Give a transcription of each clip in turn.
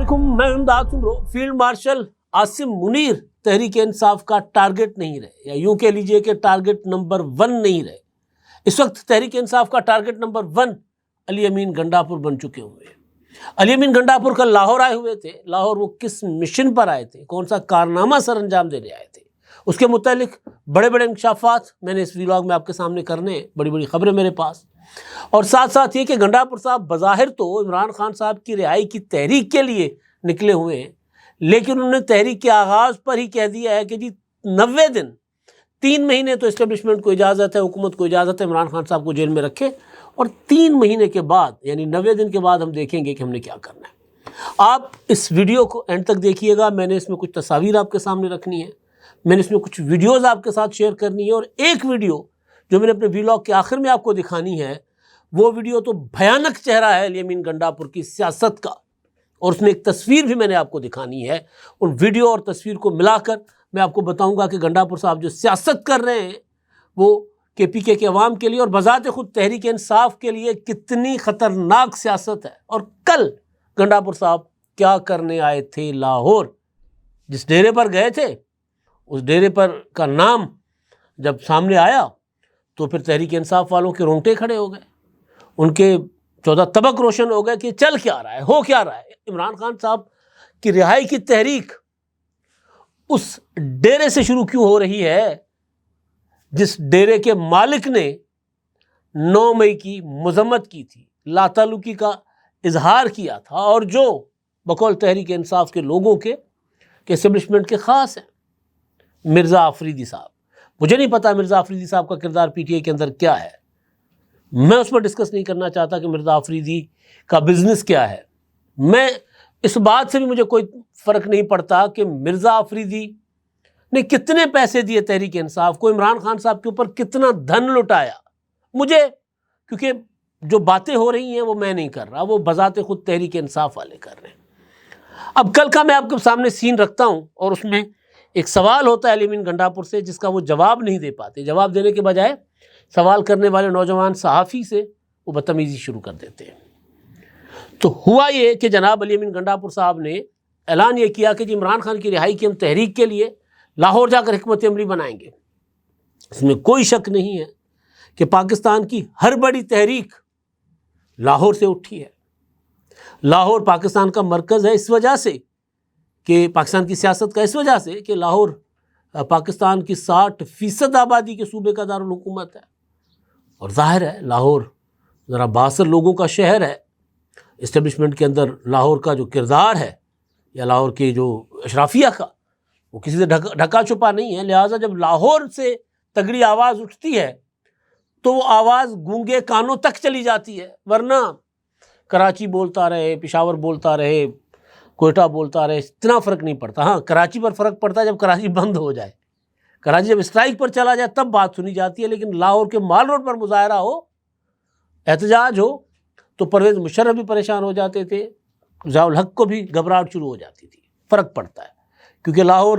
علیکم، میں امداد سمرو۔ فیلڈ مارشل عاصم منیر تحریک انصاف کا ٹارگٹ نہیں رہے، یا یوں کہہ لیجئے کہ ٹارگٹ نمبر 1 نہیں رہے۔ اس وقت تحریک انصاف کا ٹارگٹ نمبر 1 علی امین گنڈاپور بن چکے ہوئے ہیں۔ علی امین گنڈاپور کل لاہور آئے ہوئے تھے۔ لاہور وہ کس مشن پر آئے تھے، کون سا کارنامہ سر انجام دینے آئے تھے، اس کے متعلق بڑے بڑے انکشافات میں نے اس ویلاگ میں آپ کے سامنے کرنے ہیں، بڑی بڑی خبریں میرے پاس، اور ساتھ ساتھ یہ کہ گنڈاپور صاحب بظاہر تو عمران خان صاحب کی رہائی کی تحریک کے لیے نکلے ہوئے ہیں، لیکن انہوں نے تحریک کے آغاز پر ہی کہہ دیا ہے کہ جی 90 دن 3 مہینے تو اسٹیبلشمنٹ کو اجازت ہے، حکومت کو اجازت ہے عمران خان صاحب کو جیل میں رکھے، اور 3 مہینے کے بعد یعنی 90 دن کے بعد ہم دیکھیں گے کہ ہم نے کیا کرنا ہے۔ آپ اس ویڈیو کو اینڈ تک دیکھیے گا، میں نے اس میں کچھ تصاویر آپ کے سامنے رکھنی ہے، میں نے اس میں کچھ ویڈیوز آپ کے ساتھ شیئر کرنی ہے، اور ایک ویڈیو جو میں نے اپنے ویلاگ کے آخر میں آپ کو دکھانی ہے، وہ ویڈیو تو بھیانک چہرہ ہے علی امین گنڈاپور کی سیاست کا، اور اس میں ایک تصویر بھی میں نے آپ کو دکھانی ہے۔ ان ویڈیو اور تصویر کو ملا کر میں آپ کو بتاؤں گا کہ گنڈاپور صاحب جو سیاست کر رہے ہیں وہ کے پی کے عوام کے لیے اور بذات خود تحریک انصاف کے لیے کتنی خطرناک سیاست ہے۔ اور کل گنڈاپور صاحب کیا کرنے آئے تھے لاہور، جس ڈیرے پر گئے تھے اس ڈیرے پر کا نام جب سامنے آیا تو پھر تحریک انصاف والوں کے رونگٹے کھڑے ہو گئے، ان کے 14 طبق روشن ہو گئے کہ چل کیا رہا ہے، ہو کیا رہا ہے۔ عمران خان صاحب کی رہائی کی تحریک اس ڈیرے سے شروع کیوں ہو رہی ہے جس ڈیرے کے مالک نے 9 مئی کی مذمت کی تھی، لا تعلقی کا اظہار کیا تھا، اور جو بقول تحریک انصاف کے لوگوں کے اسٹیبلشمنٹ کے خاص ہیں، مرزا آفریدی صاحب۔ مجھے نہیں پتا مرزا آفریدی صاحب کا کردار پی ٹی آئی کے اندر کیا ہے، میں اس پر ڈسکس نہیں کرنا چاہتا کہ مرزا آفریدی کا بزنس کیا ہے۔ میں اس بات سے بھی مجھے کوئی فرق نہیں پڑتا کہ مرزا آفریدی نے کتنے پیسے دیے تحریک انصاف کو، عمران خان صاحب کے اوپر کتنا دھن لٹایا، مجھے کیونکہ جو باتیں ہو رہی ہیں وہ میں نہیں کر رہا، وہ بذات خود تحریک انصاف والے کر رہے ہیں۔ اب کل کا میں آپ کے سامنے سین رکھتا ہوں، اور اس میں ایک سوال ہوتا ہے علی امین گنڈاپور سے جس کا وہ جواب نہیں دے پاتے، جواب دینے کے بجائے سوال کرنے والے نوجوان صحافی سے وہ بدتمیزی شروع کر دیتے ہیں۔ تو ہوا یہ کہ جناب علی امین گنڈاپور صاحب نے اعلان یہ کیا کہ جی عمران خان کی رہائی کی ہم تحریک کے لیے لاہور جا کر حکمت عملی بنائیں گے۔ اس میں کوئی شک نہیں ہے کہ پاکستان کی ہر بڑی تحریک لاہور سے اٹھی ہے۔ لاہور پاکستان کا مرکز ہے اس وجہ سے کہ پاکستان کی سیاست کا اس وجہ سے کہ لاہور پاکستان کی 60% آبادی کے صوبے کا دارالحکومت ہے، اور ظاہر ہے لاہور ذرا بااثر لوگوں کا شہر ہے۔ اسٹیبلشمنٹ کے اندر لاہور کا جو کردار ہے یا لاہور کے جو اشرافیہ کا، وہ کسی سے ڈھکا چھپا نہیں ہے، لہٰذا جب لاہور سے تگڑی آواز اٹھتی ہے تو وہ آواز گونگے کانوں تک چلی جاتی ہے، ورنہ کراچی بولتا رہے، پشاور بولتا رہے، کوئٹہ بولتا رہے، اتنا فرق نہیں پڑتا۔ ہاں کراچی پر فرق پڑتا ہے جب کراچی بند ہو جائے، کراچی جب اسٹرائک پر چلا جائے تب بات سنی جاتی ہے، لیکن لاہور کے مال روڈ پر مظاہرہ ہو، احتجاج ہو، تو پرویز مشرف بھی پریشان ہو جاتے تھے، ضیاء الحق کو بھی گھبراہٹ شروع ہو جاتی تھی۔ فرق پڑتا ہے کیونکہ لاہور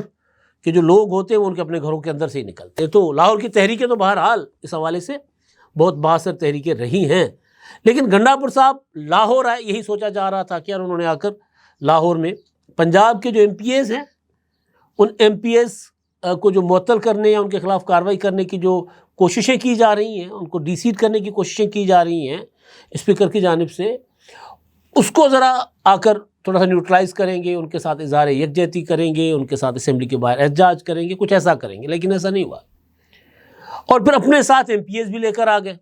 کے جو لوگ ہوتے ہیں وہ ان کے اپنے گھروں کے اندر سے ہی نکلتے ہیں۔ تو لاہور کی تحریکیں تو بہرحال اس حوالے سے بہت بااثر تحریکیں رہی ہیں، لیکن گنڈاپور صاحب لاہور آئے، یہی سوچا جا رہا تھا کہ یار انہوں نے آ کر لاہور میں پنجاب کے جو ایم پی ایز ہیں ان ایم پی ایز کو جو معطل کرنے یا ان کے خلاف کارروائی کرنے کی جو کوششیں کی جا رہی ہیں، ان کو ڈی سیٹ کرنے کی کوششیں کی جا رہی ہیں اسپیکر کی جانب سے، اس کو ذرا آ کر تھوڑا سا نیوٹرلائز کریں گے، ان کے ساتھ اظہار یکجہتی کریں گے، ان کے ساتھ اسمبلی کے باہر احتجاج کریں گے، کچھ ایسا کریں گے، لیکن ایسا نہیں ہوا، اور پھر اپنے ساتھ ایم پی ایز بھی لے کر آ گئے۔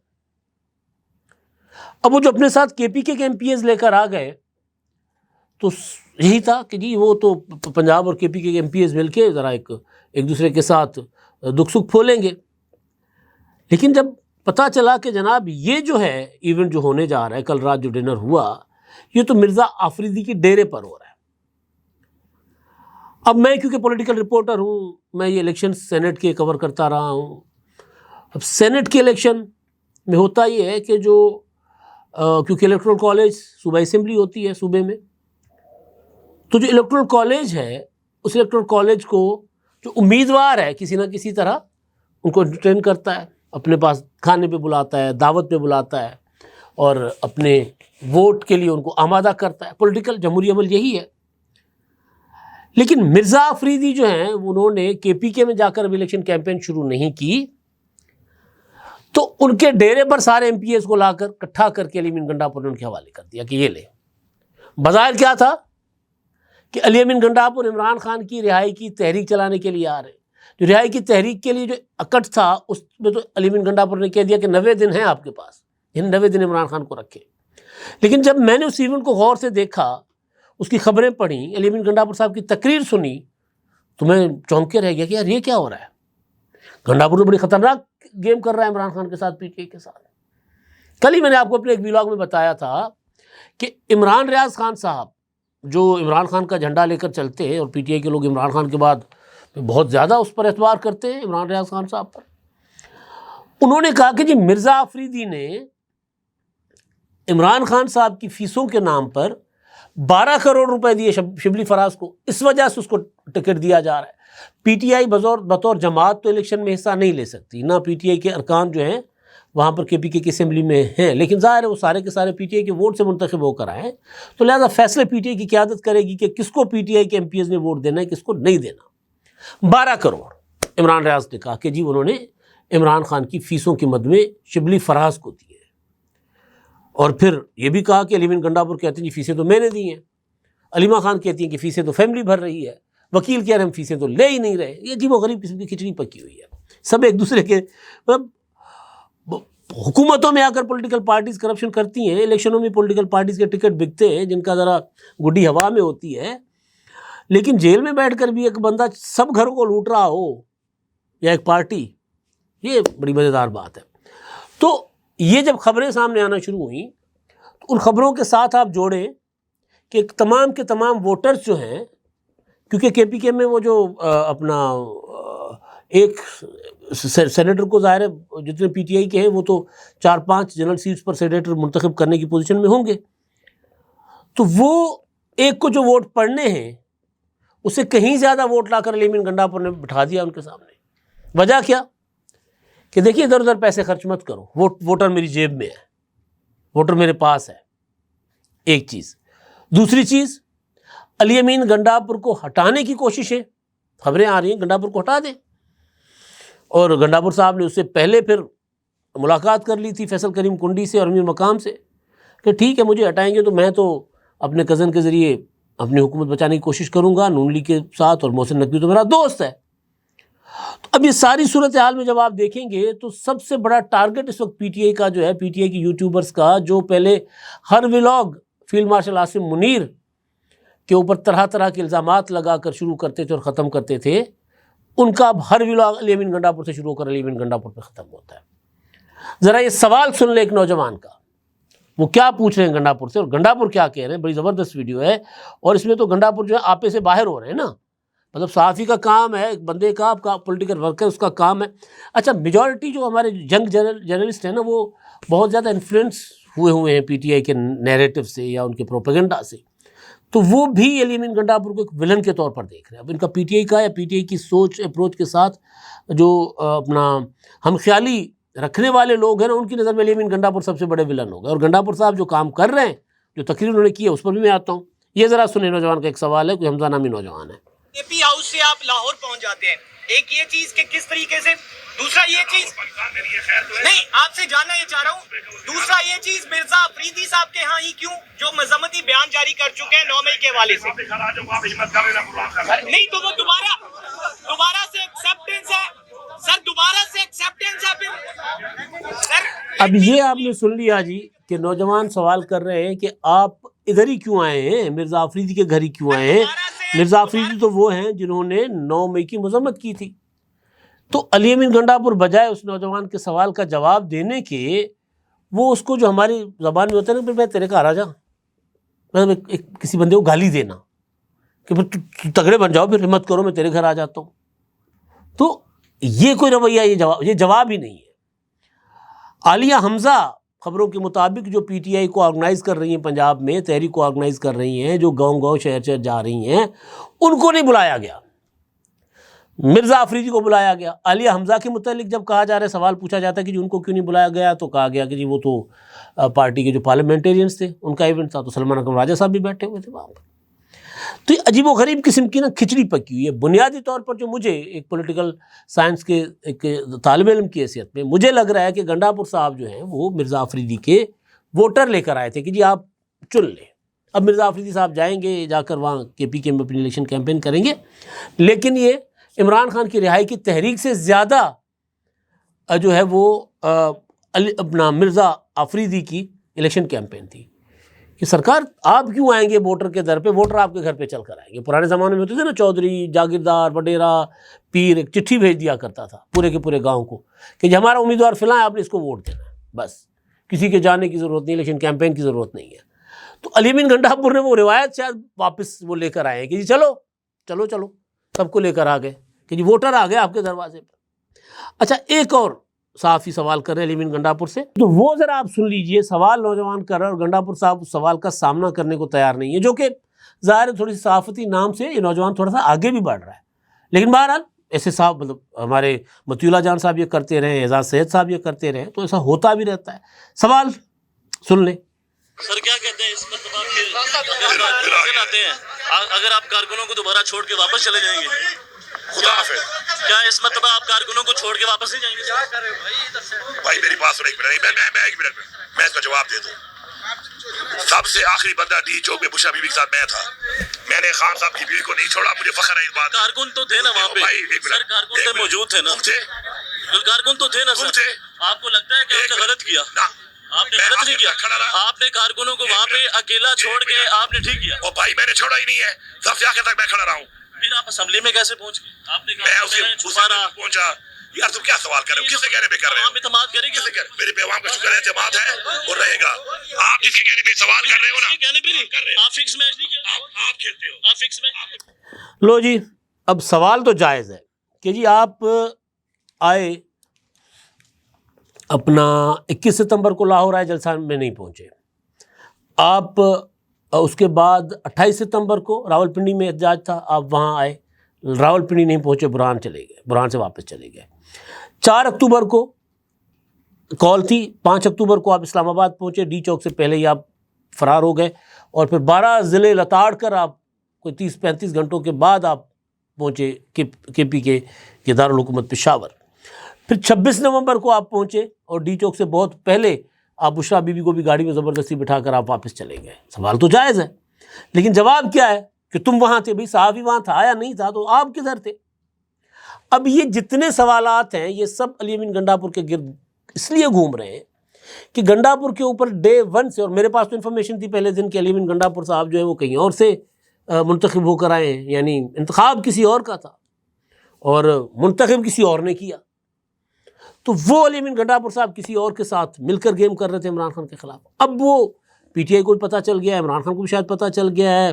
اب وہ جو اپنے ساتھ کے پی کے ایم پی ایز لے کر آ گئے تو یہی تھا کہ جی وہ تو پنجاب اور کے پی کے ایم پی ایز مل کے ذرا ایک دوسرے کے ساتھ دکھ سکھ پھولیں گے، لیکن جب پتہ چلا کہ جناب یہ جو ہے ایونٹ جو ہونے جا رہا ہے، کل رات جو ڈنر ہوا، یہ تو مرزا آفریدی کی ڈیرے پر ہو رہا ہے۔ اب میں کیونکہ پولیٹیکل رپورٹر ہوں، میں یہ الیکشن سینٹ کے کور کرتا رہا ہوں۔ اب سینٹ کے الیکشن میں ہوتا یہ ہے کہ جو کیونکہ الیکٹورل کالج صوبائی اسمبلی ہوتی ہے صوبے میں، تو جو الیکٹورل کالج ہے اس الیکٹورل کالج کو جو امیدوار ہے کسی نہ کسی طرح ان کو انٹرٹین کرتا ہے، اپنے پاس کھانے پہ بلاتا ہے، دعوت پہ بلاتا ہے، اور اپنے ووٹ کے لیے ان کو آمادہ کرتا ہے۔ پولیٹیکل جمہوری عمل یہی ہے لیکن مرزا آفریدی جو ہیں انہوں نے کے پی کے میں جا کر الیکشن کیمپین شروع نہیں کی، تو ان کے ڈیرے پر سارے ایم پی ایز کو لا کر اکٹھا کر کے علی امین گنڈاپور نے ان کے حوالے کر دیا کہ یہ لے۔ بظاہر کیا تھا کہ علی امین گنڈاپور عمران خان کی رہائی کی تحریک چلانے کے لیے آ رہے ہیں۔ جو رہائی کی تحریک کے لیے جو اکٹ تھا اس میں تو علی امین گنڈاپور نے کہہ دیا کہ 90 دن ہیں آپ کے پاس، یعنی 90 دن عمران خان کو رکھے۔ لیکن جب میں نے اس ایونٹ کو غور سے دیکھا، اس کی خبریں پڑھیں، علی امین گنڈاپور صاحب کی تقریر سنی، تو میں چونک کے رہ گیا کہ یار یہ کیا ہو رہا ہے؟ گنڈاپور تو بڑی خطرناک گیم کر رہا ہے عمران خان کے ساتھ، پی ٹی آئی کے ساتھ۔ کل ہی میں نے آپ کو اپنے ایک ویلاگ میں بتایا تھا کہ عمران ریاض خان صاحب جو عمران خان کا جھنڈا لے کر چلتے ہیں، اور پی ٹی آئی کے لوگ عمران خان کے بعد بہت زیادہ اس پر اعتبار کرتے ہیں، عمران ریاض خان صاحب پر، انہوں نے کہا کہ جی مرزا آفریدی نے عمران خان صاحب کی فیسوں کے نام پر 12 کروڑ روپے دیے شبلی فراز کو، اس وجہ سے اس کو ٹکٹ دیا جا رہا ہے۔ پی ٹی آئی بطور جماعت تو الیکشن میں حصہ نہیں لے سکتی، نہ پی ٹی آئی کے ارکان جو ہیں وہاں پر کے پی کے کی اسمبلی میں ہیں، لیکن ظاہر ہے وہ سارے کے سارے پی ٹی آئی کے ووٹ سے منتخب ہو کر آئے، تو لہٰذا فیصلے پی ٹی آئی کی قیادت کرے گی کہ کس کو پی ٹی آئی کے ایم پی ایز نے ووٹ دینا ہے، کس کو نہیں دینا۔ 12 کروڑ عمران ریاض نے کہا کہ جی انہوں نے عمران خان کی فیسوں کے مد میں شبلی فراز کو دیے، اور پھر یہ بھی کہا کہ علی امین گنڈاپور کہتے ہیں جی فیسیں تو میں نے دی ہیں، علیمہ خان کہتی ہیں کہ فیسیں تو فیملی بھر رہی ہے، وکیل کہہ رہے ہیں ہم فیسیں تو لے ہی نہیں رہے۔ یہ عجیب و غریب قسم کی کھچڑی پکی ہوئی ہے، سب ایک دوسرے کے حکومتوں میں آ کر پولیٹیکل پارٹیز کرپشن کرتی ہیں، الیکشنوں میں پولیٹیکل پارٹیز کے ٹکٹ بکتے ہیں جن کا ذرا گڈی ہوا میں ہوتی ہے، لیکن جیل میں بیٹھ کر بھی ایک بندہ سب گھروں کو لوٹ رہا ہو یا ایک پارٹی، یہ بڑی مزیدار بات ہے۔ تو یہ جب خبریں سامنے آنا شروع ہوئیں تو ان خبروں کے ساتھ آپ جوڑیں کہ تمام کے تمام ووٹرز جو ہیں، کیونکہ کے پی کے میں وہ جو اپنا ایک سینیٹر کو ظاہر ہے جتنے پی ٹی آئی کے ہیں وہ تو 4-5 جنرل سیٹس پر سینیٹر منتخب کرنے کی پوزیشن میں ہوں گے، تو وہ ایک کو جو ووٹ پڑنے ہیں اسے کہیں زیادہ ووٹ لا کر علی امین گنڈاپور نے بٹھا دیا ان کے سامنے۔ وجہ کیا کہ دیکھیے ادھر ادھر پیسے خرچ مت کرو، ووٹر میری جیب میں ہے، ووٹر میرے پاس ہے، ایک چیز۔ دوسری چیز، علی امین گنڈاپور کو ہٹانے کی کوششیں، خبریں آ رہی ہیں گنڈاپور کو ہٹا دیں، اور گنڈاپور صاحب نے اس سے پہلے پھر ملاقات کر لی تھی فیصل کریم کنڈی سے اور امیر مقام سے کہ ٹھیک ہے مجھے ہٹائیں گے تو میں تو اپنے کزن کے ذریعے اپنی حکومت بچانے کی کوشش کروں گا نون لیگ کے ساتھ، اور محسن نقوی تو میرا دوست ہے۔ تو اب یہ ساری صورتحال میں جب آپ دیکھیں گے تو سب سے بڑا ٹارگٹ اس وقت پی ٹی آئی کا جو ہے، پی ٹی آئی کی یوٹیوبرز کا، جو پہلے ہر vlog field marshal Asim Munir کے اوپر طرح طرح کے الزامات لگا کر شروع کرتے تھے اور ختم کرتے تھے، ان کا اب ہر ولاگ علی امین گنڈاپور سے شروع ہو کر علی امین گنڈاپور پہ ختم ہوتا ہے۔ ذرا یہ سوال سن لیں ایک نوجوان کا، وہ کیا پوچھ رہے ہیں گنڈاپور سے اور گنڈاپور کیا کہہ رہے ہیں۔ بڑی زبردست ویڈیو ہے، اور اس میں تو گنڈاپور جو ہے آپے سے باہر ہو رہے ہیں نا، مطلب صحافی کا کام ہے، ایک بندے کا، آپ کا پولیٹیکل ورکر اس کا کام ہے۔ اچھا میجورٹی جو ہمارے ینگ جرنلسٹ ہیں نا، وہ بہت زیادہ انفلوئنس ہوئے ہیں پی ٹی آئی کے نیریٹو سے یا ان کے پروپیگنڈا سے، تو وہ بھی علی امین گنڈاپور کو ایک ولن کے طور پر دیکھ رہے ہیں۔ اب ان کا پی ٹی آئی کا یا پی ٹی آئی کی سوچ اپروچ کے ساتھ جو اپنا ہم خیالی رکھنے والے لوگ ہیں نا، ان کی نظر میں علی امین گنڈاپور سب سے بڑے ولن ہو گئے، اور گنڈاپور صاحب جو کام کر رہے ہیں، جو تقریر انہوں نے کی ہے، اس پر بھی میں آتا ہوں۔ یہ ذرا سنیں، نوجوان کا ایک سوال ہے، کوئی حمزہ نامی نوجوان ہے۔ اے پی ہاؤس سے آپ لاہور پہنچ جاتے ہیں، ایک یہ چیز کہ کس طریقے سے، دوسرا یہ چیز نہیں آپ سے جاننا یہ چاہ رہا ہوں، دوسرا یہ چیز مرزا آفریدی صاحب کے ہاں ہی کیوں، جو مذمتی بیان جاری کر چکے ہیں 9 مئی کے حوالے سے، نہیں تو وہ دوبارہ سے ایکسیپٹنس ہے سر، دوبارہ سے ایکسیپٹنس ہے پھر سر۔ اب یہ آپ نے سن لیا جی کہ نوجوان سوال کر رہے ہیں کہ آپ ادھر ہی کیوں آئے ہیں، مرزا آفریدی کے گھر ہی کیوں آئے ہیں۔ مرزا آفریدی تو وہ ہیں جنہوں نے 9 مئی کی مذمت کی تھی۔ تو علی امین گنڈاپور بجائے اس نوجوان کے سوال کا جواب دینے کے، وہ اس کو جو ہماری زبان میں ہوتا ہے نا، پھر میں تیرے گھر آ جا، مطلب کسی بندے کو گالی دینا کہ پھر تو تگڑے بن جاؤ، پھر ہمت کرو میں تیرے گھر آ جاتا ہوں۔ تو یہ کوئی رویہ، یہ جواب ہی نہیں ہے۔ عالیہ حمزہ خبروں کے مطابق جو پی ٹی آئی کو آرگنائز کر رہی ہیں پنجاب میں، تحریک کو آرگنائز کر رہی ہیں، جو گاؤں شہر شہر جا رہی ہیں، ان کو نہیں بلایا گیا، مرزا آفریدی کو بلایا گیا۔ عالیہ حمزہ کے متعلق جب کہا جا رہا ہے، سوال پوچھا جاتا ہے کہ جی ان کو کیوں نہیں بلایا گیا، تو کہا گیا کہ جی وہ تو پارٹی کے جو پارلیمنٹیرینز تھے ان کا ایونٹ تھا، تو سلمان اکرم راجہ صاحب بھی بیٹھے ہوئے تھے وہاں پر۔ تو یہ عجیب و غریب قسم کی نا کھچڑی پکی ہوئی ہے. بنیادی طور پر جو مجھے ایک پولیٹیکل سائنس کے ایک طالب علم کی حیثیت میں مجھے لگ رہا ہے کہ گنڈاپور صاحب جو ہیں وہ مرزا آفریدی کے ووٹر لے کر آئے تھے کہ جی آپ چن لیں. اب مرزا آفریدی صاحب جائیں گے، جا کر وہاں کے پی کے میں اپنی الیکشن کیمپین کریں گے، لیکن یہ عمران خان کی رہائی کی تحریک سے زیادہ جو ہے وہ اپنا مرزا آفریدی کی الیکشن کیمپین تھی کہ سرکار آپ کیوں آئیں گے ووٹر کے در پہ، ووٹر آپ کے گھر پہ چل کر آئیں گے. پرانے زمانے میں ہوتے تھے نا چودھری، جاگیردار، وڈیرا، پیر، ایک چٹھی بھیج دیا کرتا تھا پورے کے پورے گاؤں کو کہ جی ہمارا امیدوار فلاں ہے، آپ نے اس کو ووٹ دینا ہے، بس کسی کے جانے کی ضرورت نہیں، الیکشن کیمپین کی ضرورت نہیں ہے. تو علی امین گنڈاپور نے وہ روایت شاید واپس وہ لے کر آئے ہیں کہ جی چلو چلو چلو سب کو لے کر آ گئے کہ جی ووٹر آ گئے آپ کے دروازے پر. اچھا ایک اور صحافی سوال کر رہے ہیں علی امین گنڈاپور سے، تو وہ ذرا آپ سن لیجئے. سوال نوجوان کر رہا ہے اور گنڈاپور صاحب اس سوال کا سامنا کرنے کو تیار نہیں ہے، جو کہ ظاہر ہے تھوڑی سی صحافتی نام سے یہ نوجوان تھوڑا سا آگے بھی بڑھ رہا ہے. لیکن بہرحال ایسے صاحب مطلب ہمارے مطیع اللہ جان صاحب یہ کرتے رہے، اعزاز سید صاحب یہ کرتے رہے، تو ایسا ہوتا بھی رہتا ہے. سوال سن لیں. سر کیا کہتے ہیں اس مرتبہ اگر آپ کارکنوں کو دوبارہ چھوڑ کے واپس چلے جائیں گے؟ خدا حافظ. کیا اس مرتبہ آپ کارکنوں کو چھوڑ کے واپس نہیں جائیں گے؟ بھائی میری بات سنو ایک منٹ، میں ایک منٹ میں اس کا جواب دے دوں. سب سے آخری بندہ ڈی چوک میں بشرا بیوی کے ساتھ میں تھا. میں نے خان صاحب کی بیوی کو نہیں چھوڑا، مجھے فخر ہے اس بات. کارکن تو تھے نا وہاں پہ سر، کارکن تو موجود تھے نا، کارکن تو تھے نا سر. آپ کو لگتا ہے کہ آپ نے غلط کیا؟ آپ نے غلط نہیں کیا، آپ نے کارکنوں کو وہاں پہ اکیلا چھوڑ کے آپ نے ٹھیک کیا. او بھائی میں نے چھوڑا ہی نہیں ہے، سب سے آخر تک میں کھڑا رہا ہوں. پھر آپ اسمبلی میں کیسے پہنچ گئے؟ آپ نے میں اسے پہنچا. یار تم کیا سوال کر رہے ہو، کس سے کہنے پہ کر رہے ہو؟ عوام اعتماد کرے گی. میرے پہ عوام کا شکر ہے، اعتماد ہے اور رہے گا. آپ جس کے کہنے پہ سوال کر رہے ہو نا، کہنے پہ نہیں کر رہے، آپ فکس میچ نہیں کھیلتے، آپ کھیلتے ہو. آپ فکس میچ. لو جی اب سوال تو جائز ہے کہ جی آپ آئے اپنا 21 ستمبر کو لاہور آئے، جلسہ میں نہیں پہنچے. آپ اس کے بعد 28 ستمبر کو راول پنڈی میں احتجاج تھا، آپ وہاں آئے، راول پنڈی نہیں پہنچے، برہان چلے گئے، برہان سے واپس چلے گئے. 4 اکتوبر کو کال تھی، 5 اکتوبر کو آپ اسلام آباد پہنچے، ڈی چوک سے پہلے ہی آپ فرار ہو گئے، اور پھر 12 ضلع لتاڑ کر آپ کوئی 30-35 گھنٹوں کے بعد آپ پہنچے کے پی کے دارالحکومت پشاور. پھر 26 نومبر کو آپ پہنچے اور ڈی چوک سے بہت پہلے آپ بشرا بی بی کو بھی گاڑی میں زبردستی بٹھا کر آپ واپس چلے گئے. سوال تو جائز ہے، لیکن جواب کیا ہے کہ تم وہاں تھے. بھئی صحافی وہاں تھا، آیا نہیں تھا تو آپ کدھر تھے؟ اب یہ جتنے سوالات ہیں یہ سب علی امین گنڈاپور کے گرد اس لیے گھوم رہے ہیں کہ گنڈاپور کے اوپر ڈے 1 سے، اور میرے پاس تو انفارمیشن تھی پہلے دن کہ علی امین گنڈاپور صاحب جو ہے وہ کہیں اور سے منتخب ہو کر آئے ہیں، یعنی انتخاب کسی اور کا تھا اور منتخب کسی اور نے کیا. تو وہ علی امین گنڈاپور صاحب کسی اور کے ساتھ مل کر گیم کر رہے تھے عمران خان کے خلاف. اب وہ پی ٹی آئی کو بھی پتہ چل گیا ہے، عمران خان کو بھی شاید پتہ چل گیا ہے،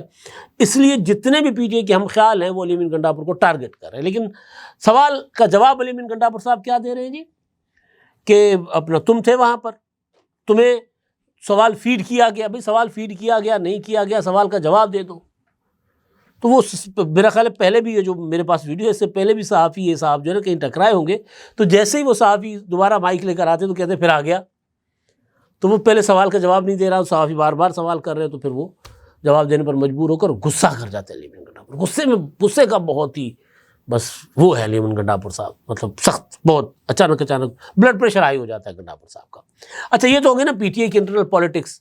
اس لیے جتنے بھی پی ٹی آئی کے ہم خیال ہیں وہ علی امین گنڈاپور کو ٹارگٹ کر رہے ہیں. لیکن سوال کا جواب علی امین گنڈاپور صاحب کیا دے رہے ہیں جی کہ اپنا تم تھے وہاں پر، تمہیں سوال فیڈ کیا گیا. بھئی سوال فیڈ کیا گیا نہیں کیا گیا، سوال کا جواب دے دو. تو وہ میرا خیال ہے پہلے بھی یہ جو میرے پاس ویڈیو ہے اس سے پہلے بھی صحافی یہ صاحب جو ہے نا کہیں ٹکرائے ہوں گے، تو جیسے ہی وہ صحافی دوبارہ مائک لے کر آتے تو کہتے پھر آ گیا. تو وہ پہلے سوال کا جواب نہیں دے رہا، صحافی بار بار سوال کر رہے ہیں، تو پھر وہ جواب دینے پر مجبور ہو کر غصہ کر جاتے ہیں علی امین گنڈاپور. غصے کا بہت ہی بس وہ ہے علی امین گنڈاپور صاحب، مطلب سخت، بہت اچانک بلڈ پریشر ہائی ہو جاتا ہے گنڈاپور صاحب کا. اچھا یہ تو ہو گئے نا پی ٹی آئی کی انٹرنل پالیٹکس،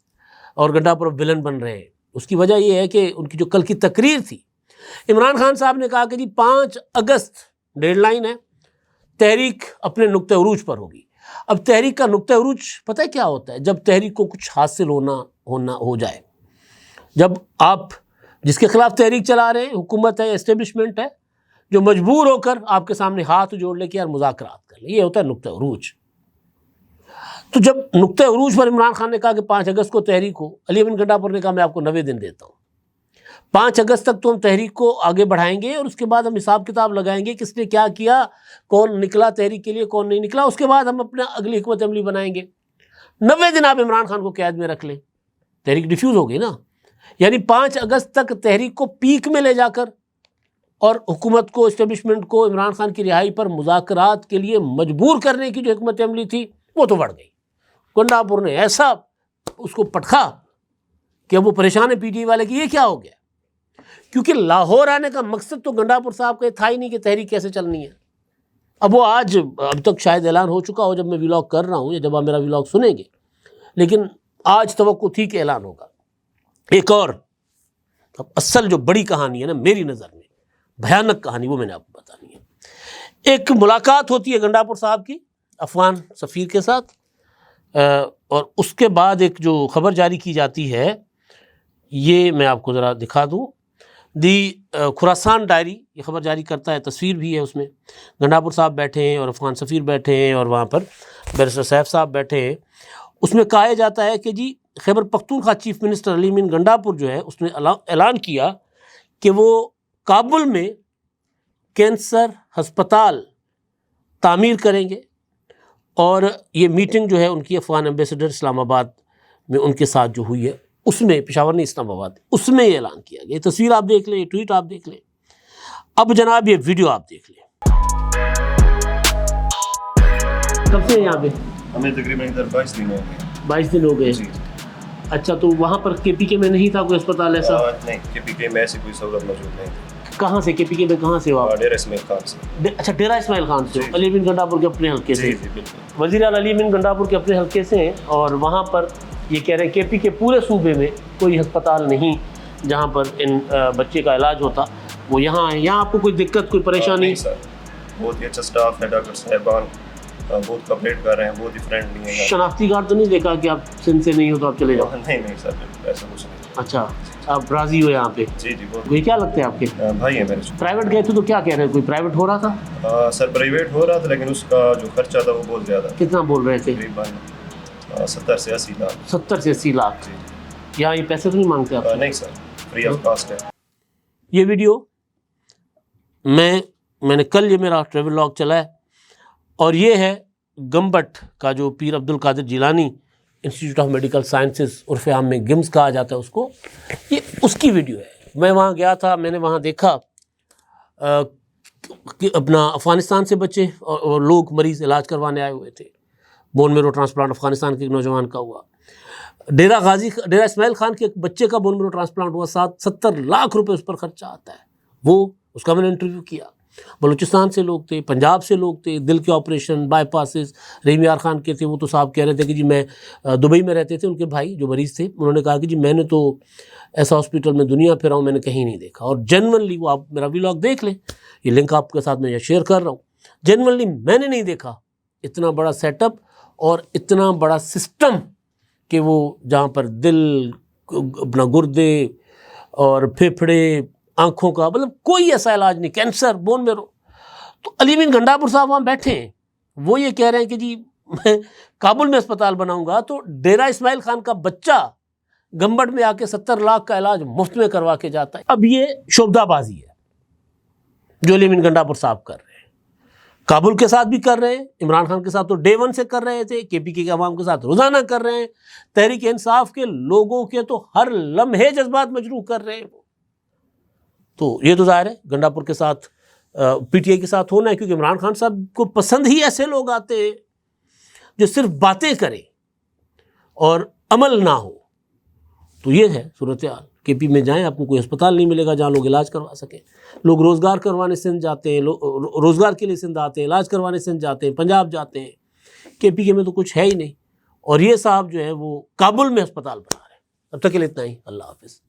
اور گنڈاپور ولن بن رہے ہیں. اس کی وجہ یہ ہے کہ ان کی جو کل کی تقریر تھی، عمران خان صاحب نے کہا کہ جی 5 اگست ڈیڈ لائن ہے، تحریک اپنے نقطہ عروج پر ہوگی. اب تحریک کا نقطہ عروج پتہ ہے کیا ہوتا ہے؟ جب تحریک کو کچھ حاصل ہو جائے، جب آپ جس کے خلاف تحریک چلا رہے ہیں حکومت ہے، اسٹیبلشمنٹ ہے، جو مجبور ہو کر آپ کے سامنے ہاتھ جوڑ لے کے یار مذاکرات کر لیں، یہ ہوتا ہے نقطہ عروج. تو جب نقطہ عروج پر عمران خان نے کہا کہ 5 اگست کو تحریک ہو، علی امین گنڈاپور نے کہا میں آپ کو 90 دن دیتا ہوں، 5 اگست تک تو ہم تحریک کو آگے بڑھائیں گے اور اس کے بعد ہم حساب کتاب لگائیں گے کس نے کیا کیا، کون نکلا تحریک کے لیے کون نہیں نکلا، اس کے بعد ہم اپنا اگلی حکمت عملی بنائیں گے. 90 دن آپ عمران خان کو قید میں رکھ لیں، تحریک ڈیفیوز ہو گئی نا. یعنی 5 اگست تک تحریک کو پیک میں لے جا کر اور حکومت کو، اسٹیبلشمنٹ کو عمران خان کی رہائی پر مذاکرات کے لیے مجبور کرنے کی جو حکمت عملی تھی وہ تو بڑھ گئی. گنڈاپور نے ایسا اس کو پٹخا کہ وہ پریشان ہے پی ٹی آئی والے کہ یہ کیا ہو گیا. کیونکہ لاہور آنے کا مقصد تو گنڈاپور صاحب کا یہ تھا ہی نہیں کہ تحریک کیسے چلنی ہے. اب وہ اب تک شاید اعلان ہو چکا ہو جب میں ولاگ کر رہا ہوں یا جب آپ میرا ولاگ سنیں گے، لیکن آج توقع تھی کہ اعلان ہوگا. ایک اور اب اصل جو بڑی کہانی ہے نا میری نظر میں، بھیانک کہانی، وہ میں نے آپ کو بتانی ہے. ایک ملاقات ہوتی ہے گنڈاپور صاحب کی افغان سفیر کے ساتھ، اور اس کے بعد ایک جو خبر جاری کی جاتی ہے، یہ میں آپ کو ذرا دکھا دوں. دی خراسان ڈائری یہ خبر جاری کرتا ہے، تصویر بھی ہے اس میں. گنڈاپور صاحب بیٹھے ہیں اور افغان سفیر بیٹھے ہیں اور وہاں پر بیرسٹر سیف صاحب بیٹھے ہیں. اس میں کہا جاتا ہے کہ جی خیبر پختونخوا چیف منسٹر علی امین گنڈاپور جو ہے اس نے اعلان کیا کہ وہ کابل میں کینسر ہسپتال تعمیر کریں گے، اور یہ میٹنگ جو ہے ان کی افغان ایمبیسڈر اسلام آباد میں ان کے ساتھ جو ہوئی ہے، اس میں، پشاور نہیں اسلام آباد، اس میں یہ اعلان کیا گیا. یہ تصویر آپ دیکھ لیں، یہ ٹویٹ آپ دیکھ لیں. اب جناب یہ ویڈیو آپ دیکھ لیں. کب سے یہاں پہ؟ ہمیں تقریباً ادھر 22 دن ہو گئے. 22 دن ہو گئے. اچھا، تو وہاں پر کے پی کے میں نہیں تھا کوئی اسپتال ایسا؟ نہیں، کے پی کے میں ایسی کوئی سہولت موجود نہیں تھی. کہاں سے کے پی کے میں کہاں سے ہو آپ؟ ڈیرہ اسماعیل خان سے. اچھا، ڈیرہ اسماعیل خان سے. علی امین گنڈاپور کے اپنے حلقے سے. جی جی بالکل. وزیر اعلیٰ علی امین گنڈاپور کے اپنے حلقے سے ہیں، اور وہاں پر یہ کہہ رہے ہیں کے پی کے پورے صوبے میں کوئی ہسپتال نہیں جہاں پر ان بچے کا علاج ہوتا. وہ یہاں ہیں. یہاں آپ کو کوئی دقت، کوئی پریشانی؟ نہیں سر، بہت ہی اچھا سٹاف ہے. ڈاکٹر صاحبان بہت کوآپریٹ کر رہے ہیں، بہت ہی فرینڈلی ہیں. شناختی کارڈ تو نہیں دیکھا کہ آپ سندھ سے نہیں ہو تو آپ چلے جاؤ؟ نہیں نہیں سر، ایسا کچھ نہیں. اچھا، آپ راضی ہو یہاں پہ؟ جی جی بہت. یہ کیا لگتے ہیں آپ کے بھائی ہیں میرے. پرائیویٹ گئے تھے تو کیا کہہ رہے ہیں، کوئی پرائیویٹ ہو رہا تھا؟ سر پرائیویٹ ہو رہا تھا، لیکن اس کا جو خرچہ تھا وہ بہت زیادہ. کتنا بول رہے تھے؟ تقریباً 70 سے 80 لاکھ. 70 سے 80 لاکھ. یہاں یہ پیسے تو نہیں مانگتے آپ؟ نہیں سر، فری آف کاسٹ ہے. یہ ویڈیو میں نے کل، یہ میرا ٹریول لاگ چلا ہے، اور یہ ہے گمبٹ کا جو Pir Abdul Qadir Jilani institute of medical sciences, عرف عام میں گمز کہا جاتا ہے اس کو، یہ اس کی ویڈیو ہے. میں وہاں گیا تھا، میں نے وہاں دیکھا کہ اپنا افغانستان سے بچے اور لوگ مریض علاج کروانے آئے ہوئے تھے. بون میرو ٹرانسپلانٹ افغانستان کے ایک نوجوان کا ہوا. ڈیرہ اسماعیل خان کے ایک بچے کا بون میرو ٹرانسپلانٹ ہوا، 70 لاکھ روپے اس پر خرچہ آتا ہے. وہ اس کا میں نے انٹرویو کیا. بلوچستان سے لوگ تھے، پنجاب سے لوگ تھے، دل کے آپریشن، بائی پاسز. رحیم یار خان کے تھے، وہ تو صاحب کہہ رہے تھے کہ جی میں دبئی میں رہتے تھے، ان کے بھائی جو مریض تھے انہوں نے کہا کہ جی میں نے تو ایسا ہاسپٹل میں دنیا پھرا ہوں، میں نے کہیں نہیں دیکھا. اور جنرلی وہ آپ میرا ولاگ دیکھ لیں، یہ لنک آپ کے ساتھ میں یہ شیئر کر رہا ہوں. جنرلی میں نے نہیں دیکھا اتنا بڑا سیٹ اپ اور اتنا بڑا سسٹم کہ وہ جہاں پر دل، اپنا گردے اور پھیپھڑے، آنکھوں کا، مطلب کوئی ایسا علاج نہیں، کینسر، بون میرو. تو علی امین گنڈاپور صاحب وہاں بیٹھے ہیں، وہ یہ کہہ رہے ہیں کہ جی میں کابل میں اسپتال بناؤں گا، تو ڈیرہ اسماعیل خان کا بچہ گمبٹ میں آ کے 70 لاکھ کا علاج مفت میں کروا کے جاتا ہے. اب یہ شعبدہ بازی ہے جو علی امین گنڈاپور صاحب کر رہے ہیں. کابل کے ساتھ بھی کر رہے ہیں، عمران خان کے ساتھ تو ڈے ون سے کر رہے تھے، کے پی کے عوام کے ساتھ روزانہ کر رہے ہیں، تحریک انصاف کے لوگوں کے تو ہر لمحے جذبات مجروح کر رہے ہیں. تو یہ تو ظاہر ہے گنڈاپور کے ساتھ، پی ٹی آئی کے ساتھ ہونا ہے، کیونکہ عمران خان صاحب کو پسند ہی ایسے لوگ آتے ہیں جو صرف باتیں کریں اور عمل نہ ہو. تو یہ ہے صورتحال. کے پی میں جائیں، آپ کو کوئی ہسپتال نہیں ملے گا جہاں لوگ علاج کروا سکیں. لوگ روزگار کروانے سندھ جاتے ہیں، روزگار کے لیے سندھ آتے ہیں، علاج کروانے سندھ جاتے ہیں، پنجاب جاتے ہیں. کے پی کے میں تو کچھ ہے ہی نہیں. اور یہ صاحب جو ہے وہ کابل میں ہسپتال بنا رہے ہیں. اب تک کے لیے اتنا ہی. اللہ حافظ.